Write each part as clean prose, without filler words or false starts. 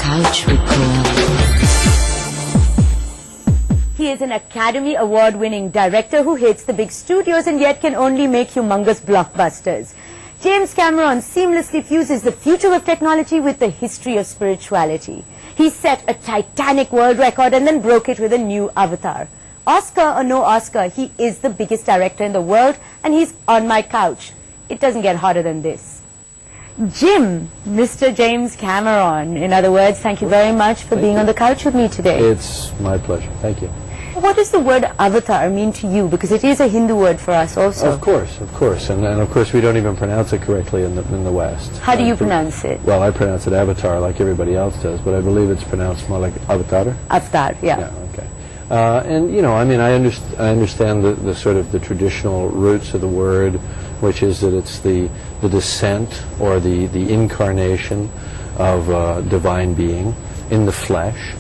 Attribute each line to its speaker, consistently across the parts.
Speaker 1: Couch with Koel.
Speaker 2: He is an Academy Award-winning director who hates the big studios and yet can only make humongous blockbusters. James Cameron seamlessly fuses the future of technology with the history of spirituality. He set a Titanic world record and then broke it with a new Avatar. Oscar or no Oscar, he is the biggest director in the world and he's on my couch. It doesn't get hotter than this. Jim, Mr. James Cameron, in other words, thank you very much for being on the couch with me today.
Speaker 3: It's my pleasure. Thank you.
Speaker 2: What does the word avatar mean to you? Because it is a Hindu word for us also.
Speaker 3: Of course. And of course we don't even pronounce it correctly in the West.
Speaker 2: How do you pronounce it?
Speaker 3: Well, I pronounce it avatar like everybody else does, but I believe it's pronounced more like avatar.
Speaker 2: Avatar, yeah.
Speaker 3: Yeah, okay. And you know, I mean, I understand the sort of the traditional roots of the word, which is that it's the descent or the incarnation of a divine being in the flesh.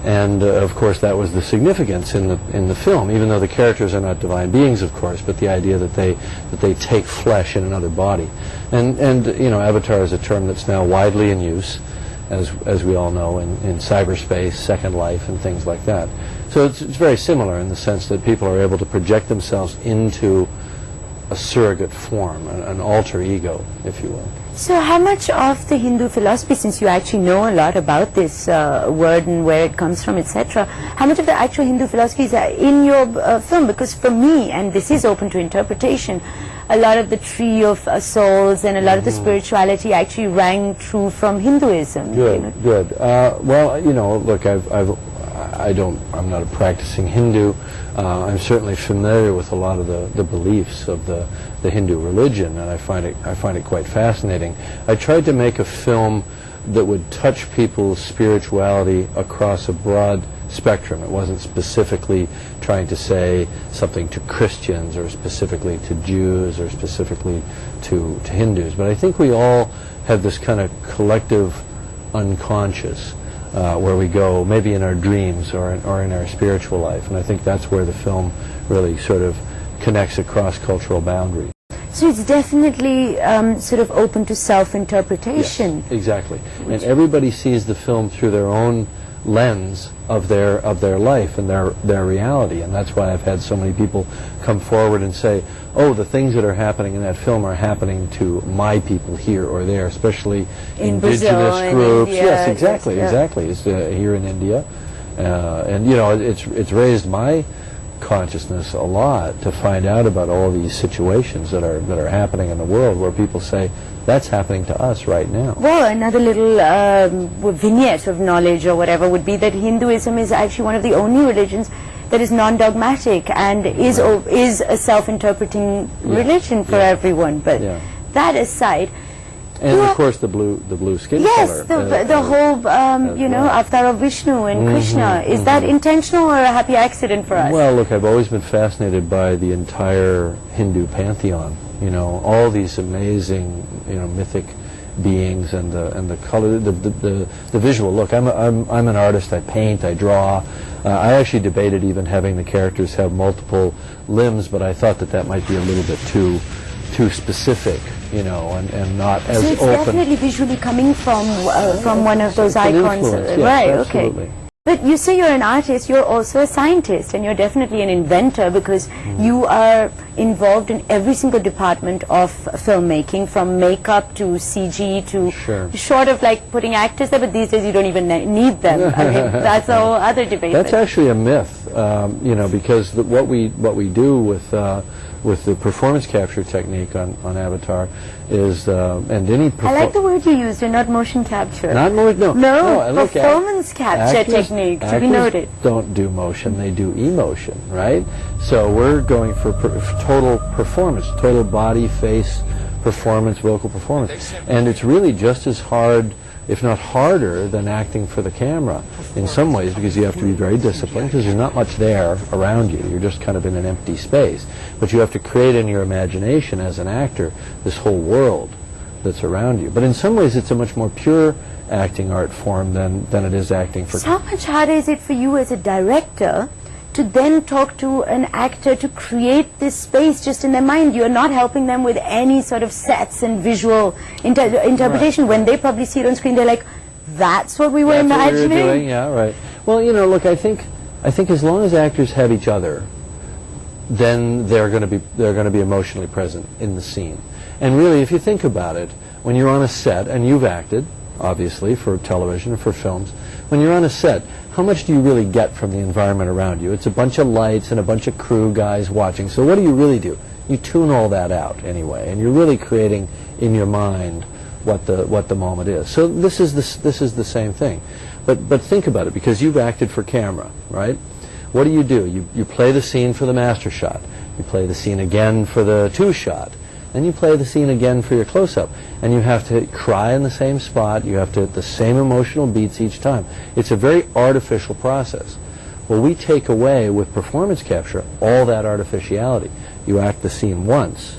Speaker 3: And of course that was the significance in the film, even though the characters are not divine beings, of course, but the idea that they take flesh in another body. And you know, avatar is a term that's now widely in use, as we all know, in cyberspace, Second Life, and things like that. So it's very similar in the sense that people are able to project themselves into a surrogate form, an alter ego, if you will.
Speaker 2: So how much of the Hindu philosophy, since you actually know a lot about this word and where it comes from, etc., how much of the actual Hindu philosophy is in your film? Because for me, and this is open to interpretation, a lot of the tree of souls and a lot of the spirituality actually rang true from Hinduism.
Speaker 3: Good,
Speaker 2: you know?
Speaker 3: good. Well, you know, look, I'm not a practicing Hindu. I'm certainly familiar with a lot of the beliefs of the Hindu religion, and I find it quite fascinating. I tried to make a film that would touch people's spirituality across a broad spectrum. It wasn't specifically trying to say something to Christians or specifically to Jews or specifically to Hindus, but I think we all have this kind of collective unconscious where we go maybe in our dreams or in our spiritual life, and I think that's where the film really sort of connects across cultural boundaries.
Speaker 2: So it's definitely sort of open to self-interpretation.
Speaker 3: Yes, exactly. And everybody sees the film through their own lens of their life and their reality, and that's why I've had so many people come forward and say, oh, the things that are happening in that film are happening to my people here or there, especially
Speaker 2: in
Speaker 3: indigenous
Speaker 2: Brazil,
Speaker 3: groups.
Speaker 2: India,
Speaker 3: yes, exactly,
Speaker 2: yes,
Speaker 3: exactly. It's here in India, and you know, it's raised my consciousness a lot to find out about all these situations that are happening in the world where people say that's happening to us right now.
Speaker 2: Well, another little vignette of knowledge or whatever would be that Hinduism is actually one of the only religions that is non-dogmatic and is a self-interpreting religion for everyone. But that aside,
Speaker 3: and of course the blue skin
Speaker 2: yes,
Speaker 3: color.
Speaker 2: the whole you know, avatar of Vishnu and Krishna. Is that intentional or a happy accident for us?
Speaker 3: Well, look, I've always been fascinated by the entire Hindu pantheon. You know, all these amazing, you know, mythic beings and the color, the visual look. I'm an artist. I paint. I draw. I actually debated even having the characters have multiple limbs, but I thought that might be a little bit too specific, you know, and not as open.
Speaker 2: So it's definitely visually coming from one of those icons,
Speaker 3: yes,
Speaker 2: right?
Speaker 3: Absolutely.
Speaker 2: Okay. But you say you're an artist, you're also a scientist, and you're definitely an inventor because you are involved in every single department of filmmaking, from makeup to CG to short of like putting actors there, but these days you don't even need them. I mean, that's a whole other debate.
Speaker 3: That's actually a myth, you know, because what we do with the performance capture technique on Avatar is, and any
Speaker 2: I like the word you used, and not motion capture.
Speaker 3: Not motion, no.
Speaker 2: Performance capture technique, to be noted.
Speaker 3: Don't do motion, they do emotion, right? So we're going for total performance, total body, face performance, vocal performance. And it's really just as hard, if not harder, than acting for the camera in some ways, because you have to be very disciplined, because there's not much there around you. You're just kind of in an empty space. But you have to create in your imagination as an actor this whole world that's around you. But in some ways it's a much more pure acting art form than it is acting for
Speaker 2: camera. So how much harder is it for you as a director to then talk to an actor to create this space just in their mind? You're not helping them with any sort of sets and visual interpretation. When they probably see it on screen, they're like, that's what we were
Speaker 3: That's what we were
Speaker 2: imagining?
Speaker 3: doing, yeah, right. Well, you know, look, I think as long as actors have each other, then they're going to be emotionally present in the scene. And really, if you think about it, when you're on a set, and you've acted, obviously, for television, for films, when you're on a set, how much do you really get from the environment around you? It's a bunch of lights and a bunch of crew guys watching. So what do you really do? You tune all that out anyway, and you're really creating in your mind what the moment is. So this is the same thing. But think about it, because you've acted for camera, right? What do? You play the scene for the master shot. You play the scene again for the two shot. Then you play the scene again for your close-up. And you have to cry in the same spot. You have to hit the same emotional beats each time. It's a very artificial process. Well, we take away, with performance capture, all that artificiality. You act the scene once,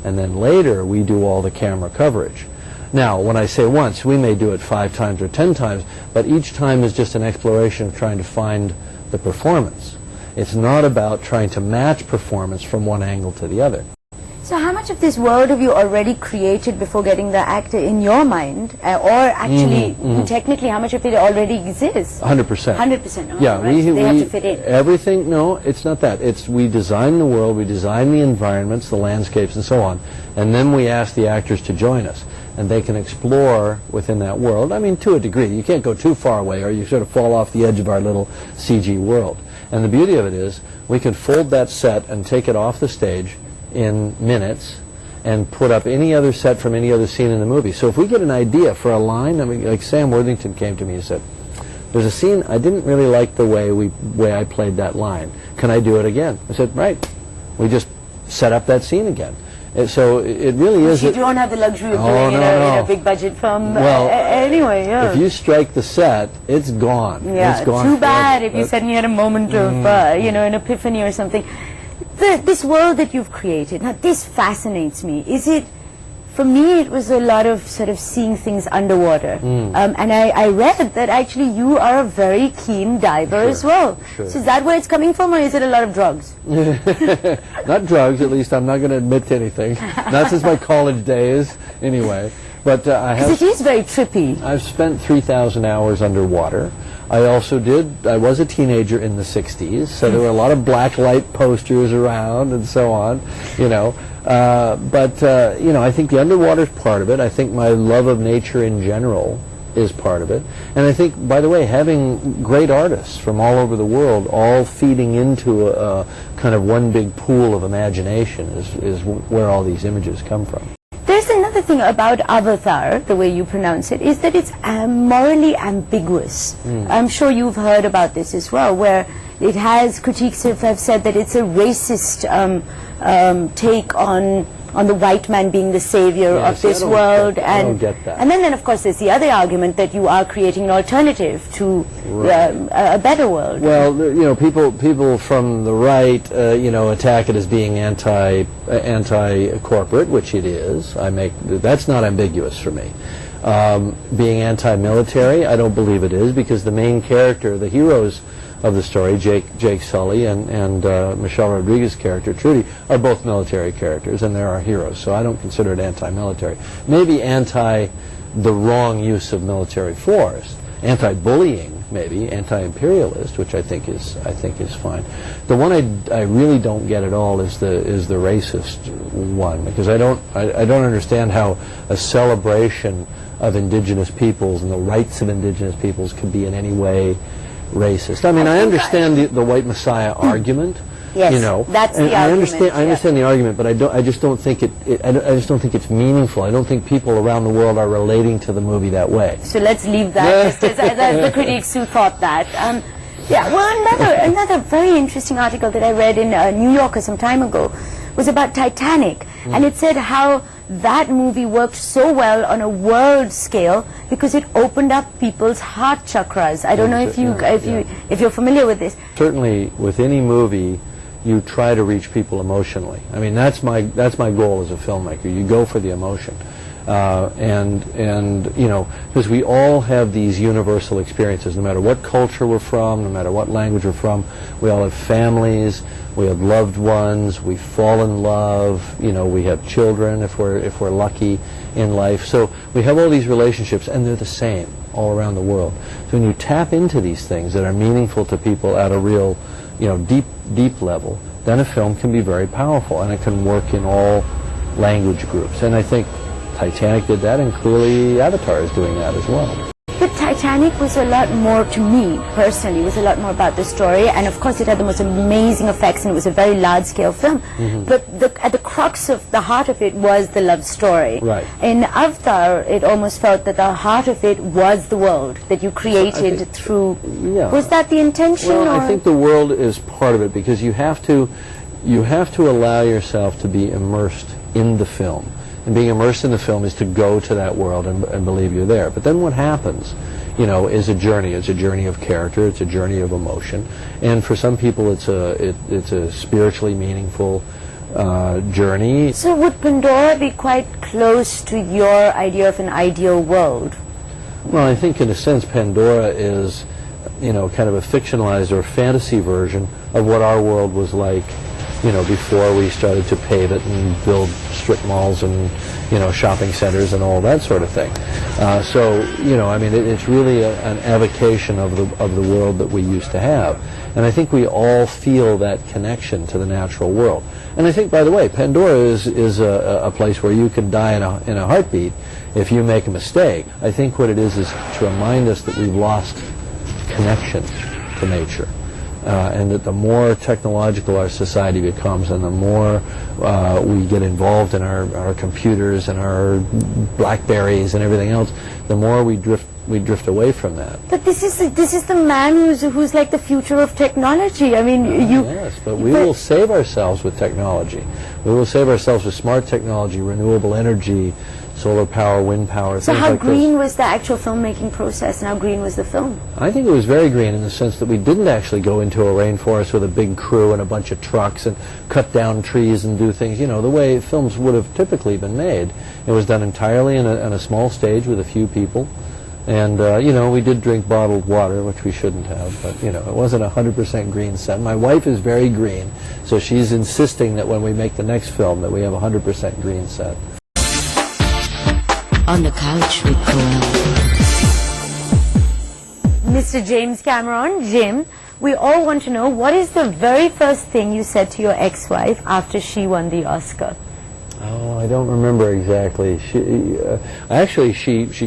Speaker 3: and then later we do all the camera coverage. Now, when I say once, we may do it 5 times or 10 times, but each time is just an exploration of trying to find the performance. It's not about trying to match performance from one angle to the other.
Speaker 2: So how much of this world have you already created before getting the actor in your mind? Or actually, technically, how much of it already exists?
Speaker 3: 100%.
Speaker 2: 100%. Oh,
Speaker 3: Yeah,
Speaker 2: right. They have to fit in.
Speaker 3: Everything, no, it's not that. It's we design the world, we design the environments, the landscapes, and so on, and then we ask the actors to join us. And they can explore within that world. I mean, to a degree. You can't go too far away, or you sort of fall off the edge of our little CG world. And the beauty of it is, we can fold that set and take it off the stage in minutes and put up any other set from any other scene in the movie. So if we get an idea for a line, I mean, like Sam Worthington came to me and said, there's a scene, I didn't really like the way I played that line. Can I do it again? I said, right. We just set up that scene again. So it really is.
Speaker 2: You don't have the luxury of doing in a big budget film.
Speaker 3: Well,
Speaker 2: anyway, yeah.
Speaker 3: If you strike the set, it's gone.
Speaker 2: Yeah,
Speaker 3: it's gone
Speaker 2: too bad
Speaker 3: forever.
Speaker 2: if you suddenly had a moment of, an epiphany or something. This world that you've created, now this fascinates me. Is it, for me, it was a lot of sort of seeing things underwater. And I read that actually you are a very keen diver as well.
Speaker 3: Sure.
Speaker 2: So is that where it's coming from, or is it a lot of drugs?
Speaker 3: Not drugs, at least. I'm not going to admit to anything. Not since my college days, anyway. But I have.
Speaker 2: Because it is very trippy.
Speaker 3: I've spent 3,000 hours underwater. I was a teenager in the 60s, so there were a lot of black light posters around and so on, you know. I think the underwater is part of it. I think my love of nature in general is part of it. And I think, by the way, having great artists from all over the world all feeding into a kind of one big pool of imagination is where all these images come from.
Speaker 2: There's another thing about Avatar, the way you pronounce it, is that it's morally ambiguous. I'm sure you've heard about this as well, where it has critiques have said that it's a racist take on the white man being the savior of this world.
Speaker 3: I don't get that.
Speaker 2: And then of course there's the other argument that you are creating an alternative to a better world.
Speaker 3: Well, people from the right, attack it as being anti-corporate, which it is. That's not ambiguous for me. Being anti-military, I don't believe it is, because the main character, the heroes of the story, Jake Sully and Michelle Rodriguez's character, Trudy, are both military characters, and they're our heroes, so I don't consider it anti-military. Maybe anti the wrong use of military force, anti-bullying, maybe, anti-imperialist, which I think is fine. The one I really don't get at all is the racist one, because I don't understand how a celebration of indigenous peoples and the rights of indigenous peoples could be in any way racist. I mean, I understand the white messiah argument.
Speaker 2: Yes, that's the argument.
Speaker 3: I understand the argument, but I just don't think it's meaningful. I don't think people around the world are relating to the movie that way.
Speaker 2: So let's leave that just as the critics who thought that. Well, another very interesting article that I read in New Yorker some time ago was about Titanic, and it said how that movie worked so well on a world scale because it opened up people's heart chakras. I don't know if you're familiar with this.
Speaker 3: Certainly, with any movie, you try to reach people emotionally. I mean, that's my goal as a filmmaker. You go for the emotion. and you know, because we all have these universal experiences, no matter what culture we're from, no matter what language we're from. We all have families, we have loved ones, we fall in love, you know, we have children if we're lucky in life. So we have all these relationships, and they're the same all around the world. So when you tap into these things that are meaningful to people at a real, you know, deep level, then a film can be very powerful, and it can work in all language groups. And I think Titanic did that, and clearly Avatar is doing that as well.
Speaker 2: But Titanic was a lot more, to me personally, was a lot more about the story, and of course it had the most amazing effects, and it was a very large-scale film. But at the crux of the heart of it was the love story.
Speaker 3: Right.
Speaker 2: In Avatar, it almost felt that the heart of it was the world that you created through.
Speaker 3: Yeah.
Speaker 2: Was that the intention?
Speaker 3: Well,
Speaker 2: or?
Speaker 3: I think the world is part of it, because you have to allow yourself to be immersed in the film. And being immersed in the film is to go to that world and believe you're there. But then what happens, you know, is a journey. It's a journey of character. It's a journey of emotion. And for some people, it's a spiritually meaningful journey.
Speaker 2: So would Pandora be quite close to your idea of an ideal world?
Speaker 3: Well, I think in a sense Pandora is, you know, kind of a fictionalized or fantasy version of what our world was like, you know, before we started to pave it and build strip malls and, you know, shopping centers and all that sort of thing. So, you know, I mean, it's really an evocation of the world that we used to have. And I think we all feel that connection to the natural world. And I think, by the way, Pandora is a place where you can die in a heartbeat if you make a mistake. I think what it is to remind us that we've lost connection to nature. And that the more technological our society becomes, and the more we get involved in our computers and our Blackberries and everything else, the more we drift away from that.
Speaker 2: But this is the man who's like the future of technology. I mean,
Speaker 3: Yes, but we will save ourselves with technology. We will save ourselves with smart technology, renewable energy, solar power, wind power.
Speaker 2: So
Speaker 3: things
Speaker 2: how
Speaker 3: like
Speaker 2: green
Speaker 3: this.
Speaker 2: was the actual filmmaking process, and how green was the film?
Speaker 3: I think it was very green in the sense that we didn't actually go into a rainforest with a big crew and a bunch of trucks and cut down trees and do things, you know, the way films would have typically been made. It was done entirely in a small stage with a few people. And, you know, we did drink bottled water, which we shouldn't have, but, you know, it wasn't a 100% green set. My wife is very green, so she's insisting that when we make the next film that we have a 100% green set.
Speaker 1: On the couch with Koel.
Speaker 2: Mr. James Cameron, Jim, we all want to know, what is the very first thing you said to your ex-wife after she won the Oscar?
Speaker 3: Oh, I don't remember exactly. She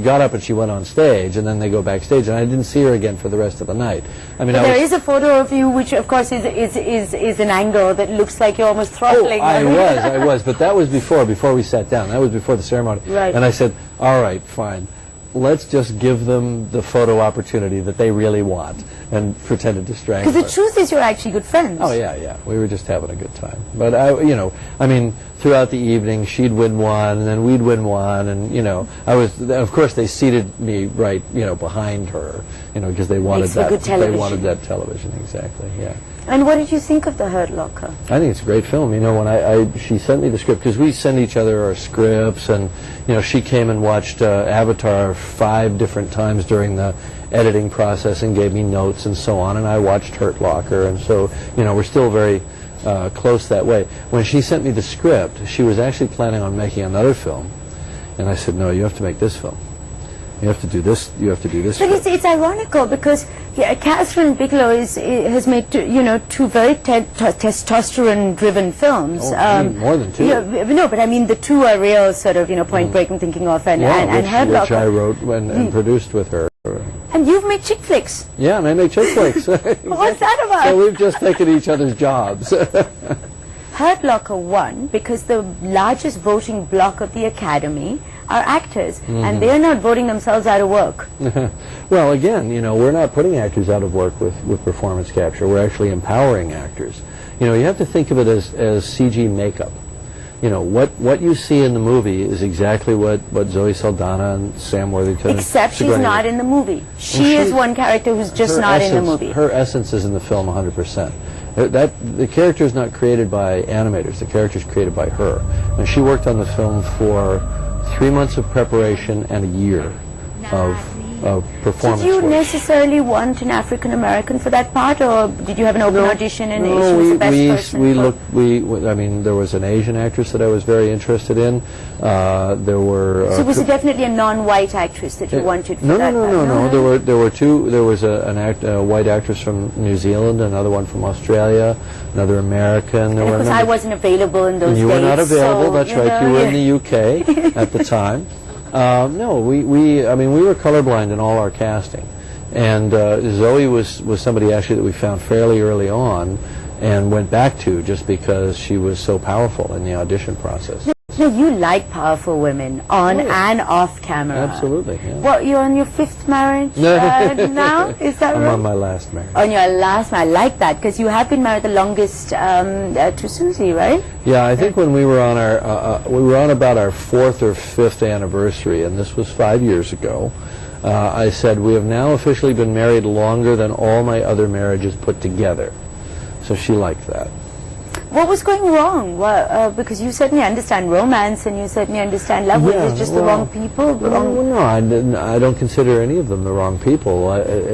Speaker 3: got up and she went on stage, and then they go backstage, and I didn't see her again for the rest of the night. I mean,
Speaker 2: there is a photo of you, which of course is an angle that looks like you're almost throttling.
Speaker 3: Oh, I was, but that was before we sat down. That was before the ceremony.
Speaker 2: Right.
Speaker 3: And I said, all right, fine. Let's just give them the photo opportunity that they really want, and pretended to strangle her.
Speaker 2: Because the truth is, you're actually good friends.
Speaker 3: Oh yeah. We were just having a good time. But you know, I mean, throughout the evening, she'd win one, and then we'd win one, and you know, of course, they seated me right, you know, behind her, you know, because they wanted
Speaker 2: Makes for
Speaker 3: that.
Speaker 2: good television.
Speaker 3: They wanted that television, exactly. Yeah.
Speaker 2: And what did you think of The Hurt Locker?
Speaker 3: I think it's a great film. You know, when she sent me the script, because we send each other our scripts, and you know, she came and watched Avatar 5 different times during the editing process and gave me notes and so on, and I watched Hurt Locker, and so, you know, we're still very close that way. When she sent me the script, she was actually planning on making another film, and I said, no, you have to make this film. You have to do this. You have to do this.
Speaker 2: But it's ironical, because Catherine Bigelow has made two very testosterone-driven films.
Speaker 3: Oh, more than two.
Speaker 2: No, but I mean the two are real sort of Point Break I'm thinking of, and Hurt Locker.
Speaker 3: Which I wrote and produced with her.
Speaker 2: And you've made chick flicks.
Speaker 3: Yeah, and I make chick flicks.
Speaker 2: What's that about?
Speaker 3: So we've just taken each other's jobs.
Speaker 2: Hurt Locker won because the largest voting bloc of the Academy are actors, and they're not voting themselves out of work.
Speaker 3: Well, again, you know, we're not putting actors out of work with performance capture. We're actually empowering actors. You know, you have to think of it as CG makeup. You know, what you see in the movie is exactly what Zoe Saldana and Sam Worthington...
Speaker 2: Except she's not in the movie. She is one character who's just not in the movie.
Speaker 3: Her essence is in the film 100%. The character is not created by animators. The character is created by her. And she worked on the film for 3 months of preparation and a year of performance
Speaker 2: Did you
Speaker 3: work.
Speaker 2: necessarily want an African American for that part, or did you have an open audition and she was the best person?
Speaker 3: I mean, there was an Asian actress that I was very interested in. There were.
Speaker 2: So was it definitely a non-white actress that you wanted for that?
Speaker 3: No. There were two. There was a white actress from New Zealand, another one from Australia, another American.
Speaker 2: There
Speaker 3: were
Speaker 2: I wasn't available in those days.
Speaker 3: You were not available.
Speaker 2: So,
Speaker 3: that's right. You were in the UK at the time. No, we were colorblind in all our casting, and Zoe was somebody actually that we found fairly early on, and went back to just because she was so powerful in the audition process.
Speaker 2: No, you like powerful women on and off camera.
Speaker 3: Absolutely. Yeah.
Speaker 2: Well, you're on your 5th marriage now, is that right?
Speaker 3: I'm on my last marriage.
Speaker 2: On your last marriage, I like that, because you have been married the longest to Susie, right?
Speaker 3: Yeah, I think when we were on about our 4th or 5th anniversary, and this was 5 years ago, I said, we have now officially been married longer than all my other marriages put together. So she liked that.
Speaker 2: What was going wrong? Well, because you certainly understand romance and you certainly understand love. Was it just the wrong people?
Speaker 3: No, I don't consider any of them the wrong people.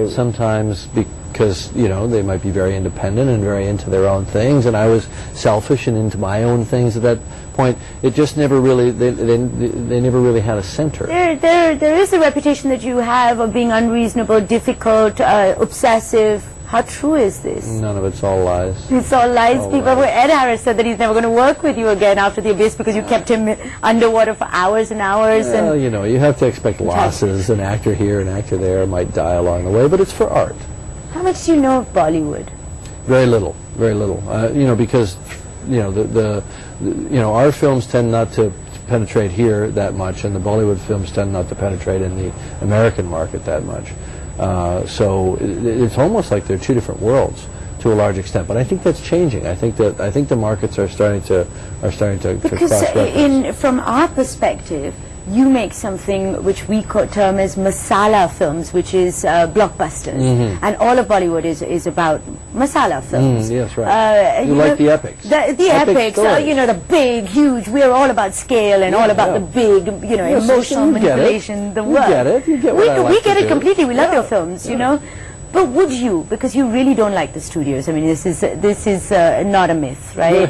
Speaker 3: Sometimes because, they might be very independent and very into their own things, and I was selfish and into my own things at that point. It just never really, they never really had a center.
Speaker 2: There is a reputation that you have of being unreasonable, difficult, obsessive. How true is this?
Speaker 3: None of it's all lies.
Speaker 2: It's all lies. Ed Harris said that he's never going to work with you again after The Abyss because you kept him underwater for hours and hours.
Speaker 3: Well, you have to expect losses. An actor here, an actor there might die along the way, but it's for art.
Speaker 2: How much do you know of Bollywood?
Speaker 3: Very little, very little. Because our films tend not to penetrate here that much, and the Bollywood films tend not to penetrate in the American market that much. So it's almost like they're two different worlds to a large extent. But I think that's changing. I think the markets are starting to
Speaker 2: because from our perspective, you make something which we term as masala films, which is blockbusters, and all of Bollywood is about masala films.
Speaker 3: Yes, right. You like the epics.
Speaker 2: The epics, the big, huge. We're all about scale and all about the big, emotional manipulation. The world.
Speaker 3: You get it. You get what I like
Speaker 2: we get
Speaker 3: to
Speaker 2: it
Speaker 3: do.
Speaker 2: completely. We love your films, But would you, because you really don't like the studios, I mean, this is not a myth, right?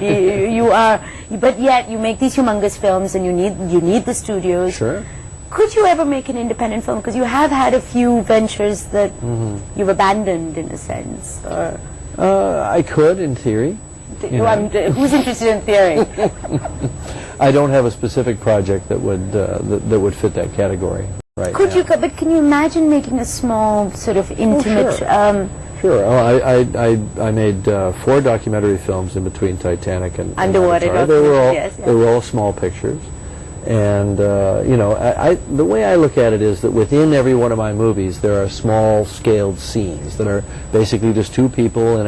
Speaker 2: But yet you make these humongous films and you need the studios.
Speaker 3: Sure.
Speaker 2: Could you ever make an independent film? Because you have had a few ventures that you've abandoned, in a sense. Or
Speaker 3: I could, in theory.
Speaker 2: Who's interested in theory?
Speaker 3: I don't have a specific project that would fit that category. Right now.
Speaker 2: But can you imagine making a small, sort of intimate?
Speaker 3: Sure. I made 4 documentary films in between Titanic and
Speaker 2: Underwater.
Speaker 3: Avatar. They were all small pictures, and the way I look at it is that within every one of my movies there are small-scaled scenes that are basically just 2 people in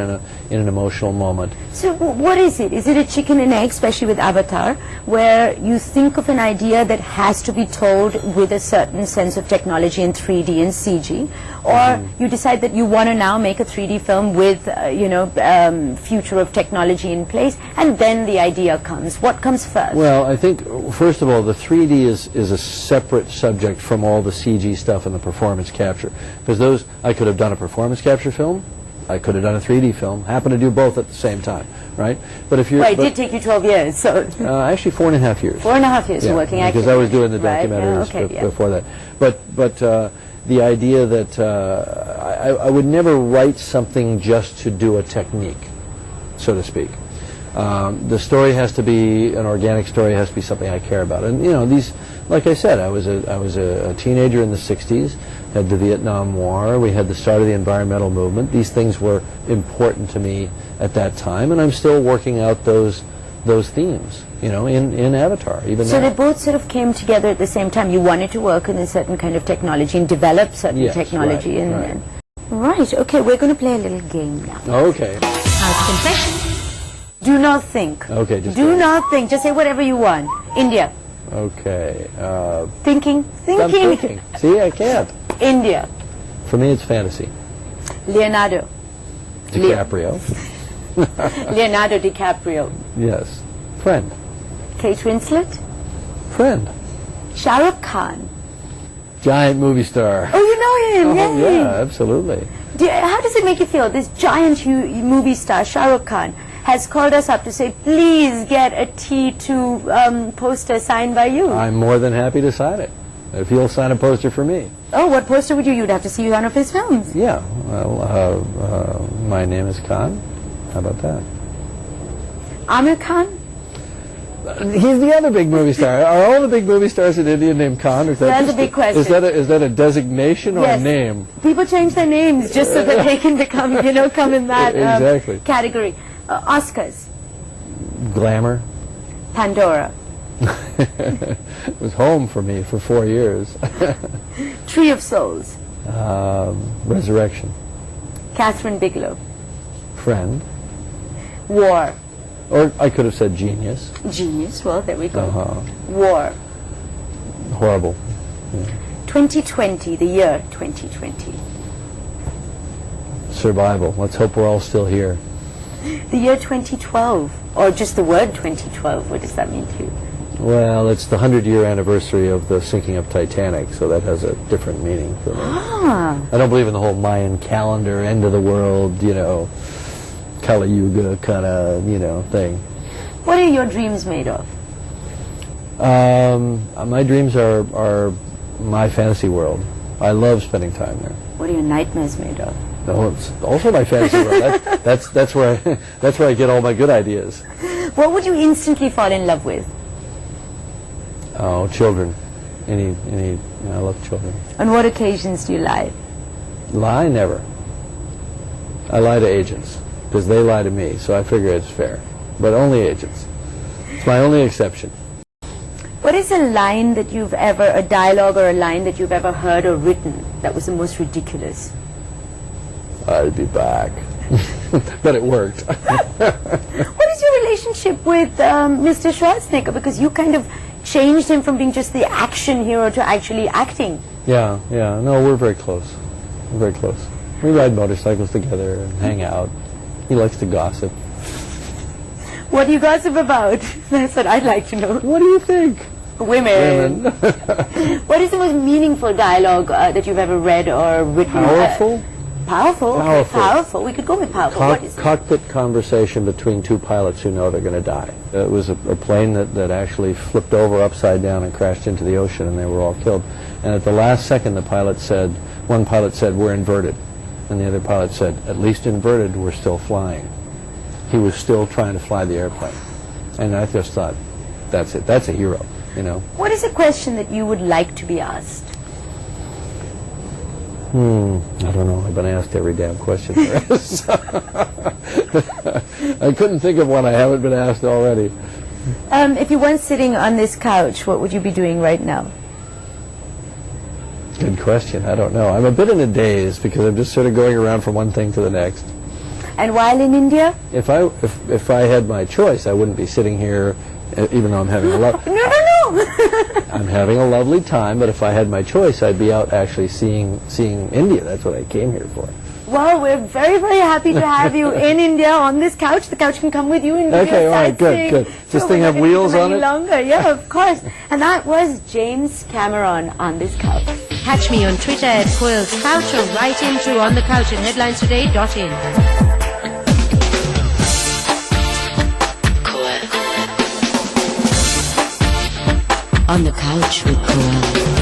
Speaker 3: an emotional moment.
Speaker 2: So what is it? Is it a chicken and egg, especially with Avatar, where you think of an idea that has to be told with a certain sense of technology in 3D and CG, or you decide that you want to now make a 3D film with, future of technology in place, and then the idea comes. What comes first?
Speaker 3: Well, I think, first of all, the 3D is a separate subject from all the CG stuff and the performance capture. Because I could have done a performance capture film, I could have done a 3D film, happen to do both at the same time, right? But if you're...
Speaker 2: Well, it did take you 12 years, so...
Speaker 3: actually 4.5 years.
Speaker 2: 4.5 years of working acting.
Speaker 3: Because I was doing the documentaries before that. But the idea that I would never write something just to do a technique, so to speak. The story has to be an organic story. It has to be something I care about. And these, like I said, I was a teenager in the '60s. Had the Vietnam War. We had the start of the environmental movement. These things were important to me at that time, and I'm still working out those themes. In Avatar, even
Speaker 2: so
Speaker 3: now.
Speaker 2: They both sort of came together at the same time. You wanted to work in a certain kind of technology and develop certain technology. Right. Okay, we're going to play a little game now.
Speaker 3: Okay.
Speaker 1: House confession.
Speaker 2: Do not think.
Speaker 3: Okay,
Speaker 2: do not think. Just say whatever you want. India.
Speaker 3: Okay.
Speaker 2: Thinking.
Speaker 3: I'm thinking. See, I can't.
Speaker 2: India.
Speaker 3: For me, it's fantasy.
Speaker 2: Leonardo.
Speaker 3: DiCaprio.
Speaker 2: Leonardo DiCaprio.
Speaker 3: Yes. Friend.
Speaker 2: Kate Winslet.
Speaker 3: Friend.
Speaker 2: Shah Rukh Khan.
Speaker 3: Giant movie star.
Speaker 2: Oh, you know him?
Speaker 3: Oh,
Speaker 2: Yay.
Speaker 3: yeah, absolutely.
Speaker 2: How does it make you feel? This giant movie star, Shah Rukh Khan, has called us up to say, please get a T2 poster signed by you.
Speaker 3: I'm more than happy to sign it, if he'll sign a poster for me.
Speaker 2: Oh, what poster would you? You'd have to see one of his films.
Speaker 3: Yeah, well, my name is Khan. How about that?
Speaker 2: Amir Khan?
Speaker 3: He's the other big movie star. Are all the big movie stars in India named Khan? Is that
Speaker 2: That's
Speaker 3: just
Speaker 2: a big question.
Speaker 3: Is that a designation or
Speaker 2: Yes.
Speaker 3: a name?
Speaker 2: People change their names just so that they can become, come in that
Speaker 3: Exactly.
Speaker 2: category. Oscars.
Speaker 3: Glamour.
Speaker 2: Pandora.
Speaker 3: It was home for me for 4 years.
Speaker 2: Tree of Souls.
Speaker 3: Resurrection.
Speaker 2: Catherine Bigelow.
Speaker 3: Friend.
Speaker 2: War.
Speaker 3: Or I could have said genius.
Speaker 2: Genius. Well, there we go.
Speaker 3: Uh-huh.
Speaker 2: War.
Speaker 3: Horrible.
Speaker 2: 2020, the year 2020.
Speaker 3: Survival. Let's hope we're all still here.
Speaker 2: The year 2012, or just the word 2012, what does that mean to you?
Speaker 3: Well, it's the 100-year anniversary of the sinking of Titanic, so that has a different meaning for me.
Speaker 2: Ah,
Speaker 3: I don't believe in the whole Mayan calendar, end of the world, Kali Yuga kind of, thing.
Speaker 2: what are your dreams made of?
Speaker 3: My dreams are my fantasy world. I love spending time there.
Speaker 2: What are your nightmares made of?
Speaker 3: No, it's also my fantasy world. That's where I get all my good ideas.
Speaker 2: What would you instantly fall in love with?
Speaker 3: Oh, children. I love children.
Speaker 2: On what occasions do you lie?
Speaker 3: Lie? Never. I lie to agents, because they lie to me, so I figure it's fair. But only agents. It's my only exception.
Speaker 2: What is a line that a dialogue or a line that you've ever heard or written that was the most ridiculous?
Speaker 3: I'll be back. But it worked.
Speaker 2: What is your relationship with Mr. Schwarzenegger? Because you kind of changed him from being just the action hero to actually acting.
Speaker 3: Yeah. No, we're very close. We're very close. We ride motorcycles together and hang out. He likes to gossip.
Speaker 2: What do you gossip about? That's what I'd like to know.
Speaker 3: What do you think?
Speaker 2: Women. What is the most meaningful dialogue that you've ever read or written?
Speaker 3: Powerful?
Speaker 2: Powerful? Okay,
Speaker 3: Powerful.
Speaker 2: powerful. We could go with powerful. What is it?
Speaker 3: Cockpit conversation between two pilots who know they're going to die. It was a plane that actually flipped over upside down and crashed into the ocean, and they were all killed. And at the last second, one pilot said, we're inverted. And the other pilot said, at least inverted, we're still flying. He was still trying to fly the airplane. And I just thought, that's it. That's a hero,
Speaker 2: What is a question that you would like to be asked?
Speaker 3: I don't know. I've been asked every damn question there is. I couldn't think of one I haven't been asked already.
Speaker 2: If you weren't sitting on this couch, what would you be doing right now?
Speaker 3: Good question. I don't know. I'm a bit in a daze because I'm just sort of going around from one thing to the next.
Speaker 2: And while in India?
Speaker 3: If I had my choice, I wouldn't be sitting here, even though I'm having a
Speaker 2: No.
Speaker 3: I'm having a lovely time. But if I had my choice, I'd be out actually seeing India. That's what I came here for.
Speaker 2: Well, we're very, very happy to have you in India on this couch. The couch can come with you and
Speaker 3: Okay, all right, good. Does this thing have wheels on it?
Speaker 2: Longer, yeah, of course. And that was James Cameron on this couch.
Speaker 1: Catch me on Twitter at Koel's Couch or write into onthecouch at headlinestoday.in. On the Couch with Koel.